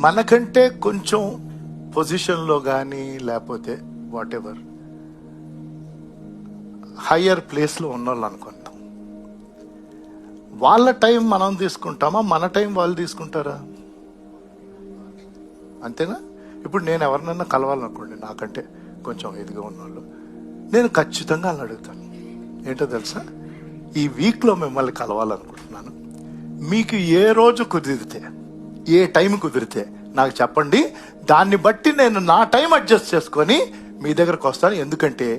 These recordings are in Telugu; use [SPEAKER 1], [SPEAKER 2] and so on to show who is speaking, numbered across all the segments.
[SPEAKER 1] మనకంటే కొంచెం పొజిషన్లో కానీ లేకపోతే వాట్ ఎవర్ హయ్యర్ ప్లేస్లో ఉన్నోళ్ళు అనుకుంటాం. వాళ్ళ టైం మనం తీసుకుంటామా, మన టైం వాళ్ళు తీసుకుంటారా? అంతేనా? ఇప్పుడు నేను ఎవరినైనా కలవాలనుకోండి, నాకంటే కొంచెం ఎదుగా ఉన్నోళ్ళు, నేను ఖచ్చితంగా వాళ్ళని అడుగుతాను. ఏంటో తెలుసా, ఈ వీక్లో మిమ్మల్ని కలవాలనుకుంటున్నాను, మీకు ఏ రోజు కుదిరితే, ఏ టైం కుదిరితే నాకు చెప్పండి, దాన్ని బట్టి నేను నా టైం అడ్జస్ట్ చేసుకొని మీ దగ్గరకు వస్తాను. ఎందుకంటే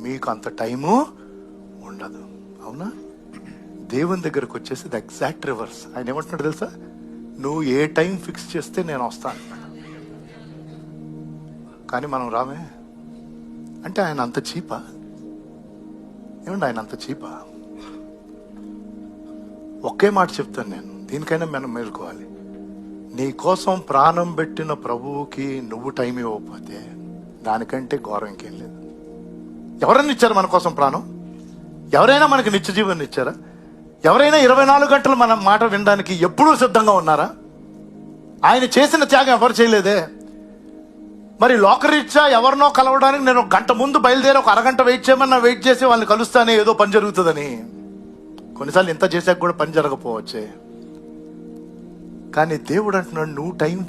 [SPEAKER 1] మీకు అంత టైము ఉండదు. అవునా? దేవుని దగ్గరకు వచ్చేసి ది ఎగ్జాక్ట్ రివర్స్. ఆయన ఏమంటున్నాడు తెలుసా, నువ్వు ఏ టైం ఫిక్స్ చేస్తే నేను వస్తాను. కానీ మనం రామే. అంటే ఆయన అంత చీపా? ఏమండి, ఆయన అంత చీపా? ఒకే మాట చెప్తాను నేను, దీనికైనా మనం మేలుకోవాలి. నీ కోసం ప్రాణం పెట్టిన ప్రభువుకి నువ్వు టైం ఇవ్వకపోతే దానికంటే ఘోరం ఇంకేం లేదు. ఎవరైనా ఇచ్చారు మన కోసం ప్రాణం? ఎవరైనా మనకి నిత్య జీవనం ఇచ్చారా? ఎవరైనా 24 గంటలు మన మాట వినడానికి ఎప్పుడూ సిద్ధంగా ఉన్నారా? ఆయన చేసిన త్యాగం ఎవరు చేయలేదే. మరి లోకరీత్యా ఎవరినో కలవడానికి నేను 1 గంట ముందు బయలుదేరి 1 అరగంట వెయిట్ చేయమన్నా వెయిట్ చేసి వాళ్ళని కలుస్తానే ఏదో పని జరుగుతుందని. కొన్నిసార్లు ఇంత చేశాక కూడా పని జరగకపోవచ్చే. కానీ దేవుడు అంటున్నాడు, నువ్వు టైం